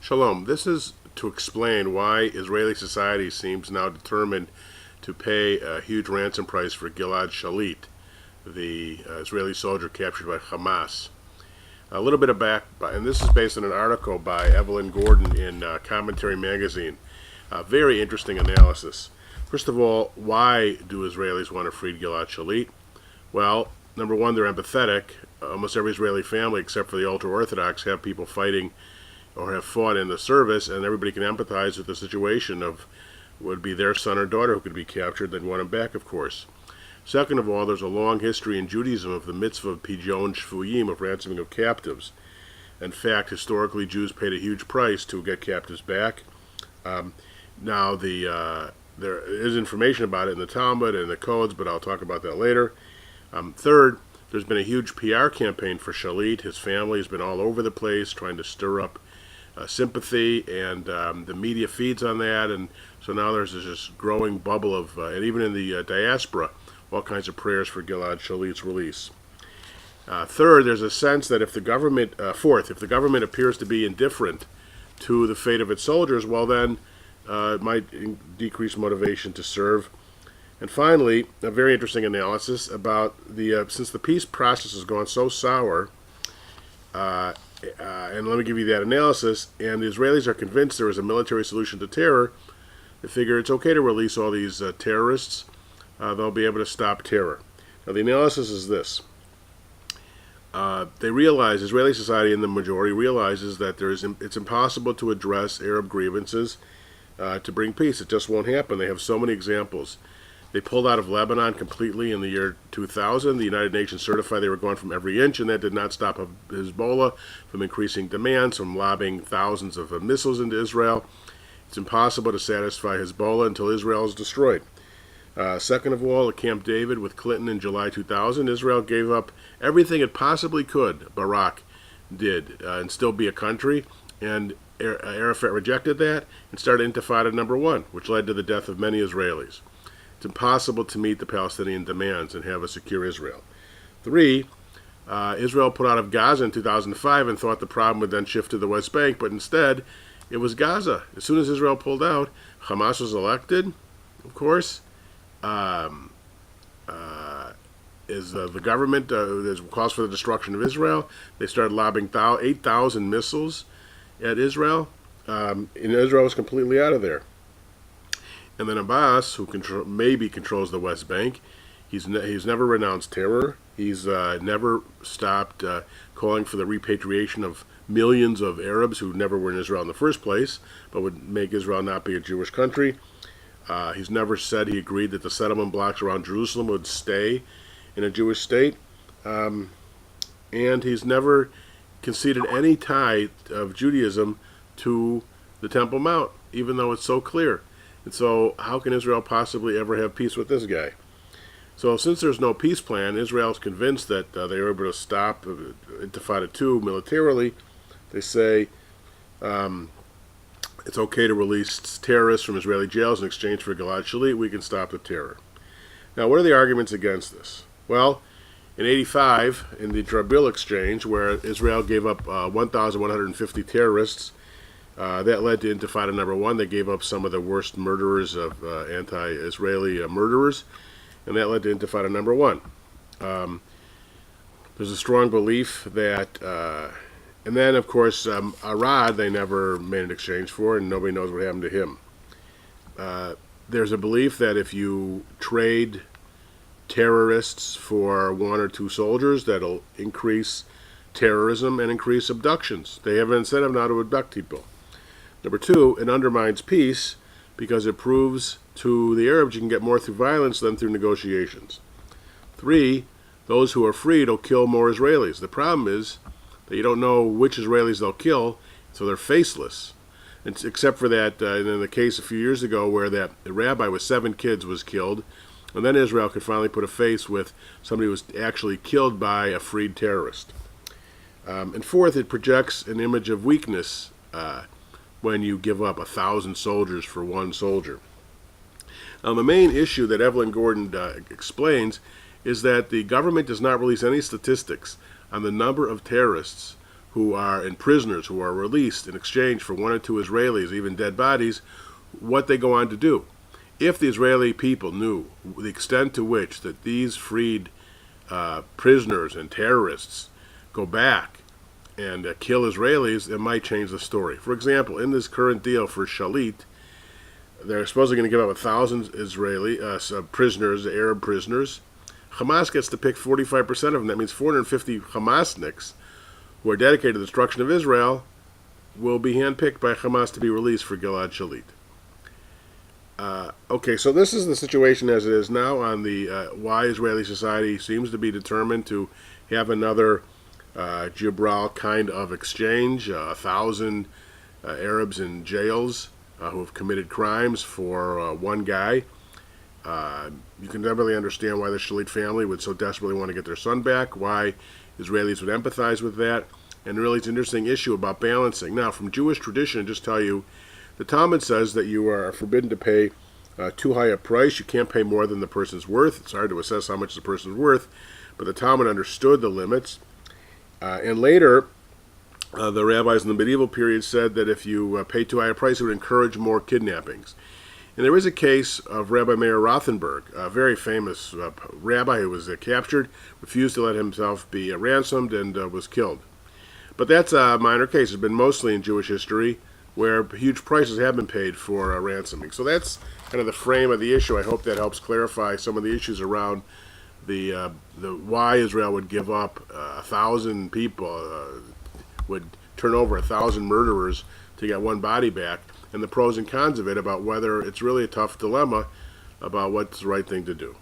Shalom. This is to explain why Israeli society seems now determined to pay a huge ransom price for Gilad Shalit, the Israeli soldier captured by Hamas. A little bit of and this is based on an article by Evelyn Gordon in Commentary Magazine. Very interesting analysis. First of all, why do Israelis want to free Gilad Shalit? Well, number one, they're empathetic. Almost every Israeli family, except for the ultra-Orthodox, have people fighting or have fought in the service, and everybody can empathize with the situation of would be their son or daughter who could be captured. They'd want him back, of course. Second of all, there's a long history in Judaism of the mitzvah of pijon shvuyim, of ransoming of captives. In fact, historically, Jews paid a huge price to get captives back. Now, there is information about it in the Talmud and the codes, but I'll talk about that later. Third, there's been a huge PR campaign for Shalit. His family has been all over the place trying to stir up sympathy, and the media feeds on that, and so now there's this growing bubble of, and even in the diaspora, all kinds of prayers for Gilad Shalit's release. Third, there's a sense that if the government, fourth, if the government appears to be indifferent to the fate of its soldiers, well then it might decrease motivation to serve. And finally, a very interesting analysis about since the peace process has gone so sour, and let me give you that analysis, and the Israelis are convinced there is a military solution to terror. They figure it's okay to release all these terrorists. They'll be able to stop terror. Now, the analysis is this. They realize, Israeli society in the majority realizes that it's impossible to address Arab grievances to bring peace. It just won't happen. They have so many examples. They pulled out of Lebanon completely in the year 2000. The United Nations certified they were gone from every inch, and that did not stop Hezbollah from increasing demands, from lobbing thousands of missiles into Israel. It's impossible to satisfy Hezbollah until Israel is destroyed. Second of all, at Camp David with Clinton in July 2000, Israel gave up everything it possibly could, Barak did, and still be a country, and Arafat rejected that and started Intifada number 1, which led to the death of many Israelis. It's impossible to meet the Palestinian demands and have a secure Israel. 3, Israel pulled out of Gaza in 2005 and thought the problem would then shift to the West Bank, but instead it was Gaza. As soon as Israel pulled out, Hamas was elected, of course. The government calls for the destruction of Israel. They started lobbing 8,000 missiles at Israel, and Israel was completely out of there. And then Abbas, who maybe controls the West Bank, he's never renounced terror. He's never stopped calling for the repatriation of millions of Arabs who never were in Israel in the first place, but would make Israel not be a Jewish country. He's never said he agreed that the settlement blocks around Jerusalem would stay in a Jewish state. And he's never conceded any tie of Judaism to the Temple Mount, even though it's so clear. And so how can Israel possibly ever have peace with this guy? So since there's no peace plan, Israel is convinced that they were able to stop Intifada 2 militarily. They say it's okay to release terrorists from Israeli jails in exchange for Gilad Shalit. We can stop the terror. Now, what are the arguments against this? Well, in '85, in the Drabil exchange, where Israel gave up 1,150 terrorists, that led to Intifada number 1. They gave up some of the worst murderers of anti-Israeli murderers, and that led to Intifada number 1. There's a strong belief that, and then of course Arad they never made an exchange for, and nobody knows what happened to him. There's a belief that if you trade terrorists for 1 or 2 soldiers, that'll increase terrorism and increase abductions. They have an incentive now to abduct people. Number 2, it undermines peace because it proves to the Arabs you can get more through violence than through negotiations. 3, those who are freed will kill more Israelis. The problem is that you don't know which Israelis they'll kill, so they're faceless. And except for that, in the case a few years ago where that rabbi with 7 kids was killed, and then Israel could finally put a face with somebody who was actually killed by a freed terrorist. And fourth, it projects an image of weakness when you give up 1,000 soldiers for 1 soldier. Now, the main issue that Evelyn Gordon explains is that the government does not release any statistics on the number of terrorists who are and prisoners who are released in exchange for one or two Israelis, even dead bodies, what they go on to do. If the Israeli people knew the extent to which that these freed prisoners and terrorists go back and kill Israelis, it might change the story. For example, in this current deal for Shalit, they're supposedly going to give up 1,000 Israeli prisoners, Arab prisoners. Hamas gets to pick 45% of them. That means 450 Hamasniks who are dedicated to the destruction of Israel will be handpicked by Hamas to be released for Gilad Shalit. Okay, so this is the situation as it is now on the why Israeli society seems to be determined to have another Gibral kind of exchange, 1,000 Arabs in jails who have committed crimes for one guy. You can definitely understand why the Shalit family would so desperately want to get their son back, why Israelis would empathize with that, and really it's an interesting issue about balancing. Now, from Jewish tradition, just tell you, the Talmud says that you are forbidden to pay too high a price. You can't pay more than the person's worth. It's hard to assess how much the person's worth, but the Talmud understood the limits. And later, the rabbis in the medieval period said that if you pay too high a price, it would encourage more kidnappings. And there is a case of Rabbi Meir Rothenberg, a very famous rabbi who was captured, refused to let himself be ransomed, and was killed. But that's a minor case. It's been mostly in Jewish history where huge prices have been paid for ransoming. So that's kind of the frame of the issue. I hope that helps clarify some of the issues around the why Israel would give up 1,000 people, would turn over 1,000 murderers to get one body back, and the pros and cons of it, about whether it's really a tough dilemma about what's the right thing to do.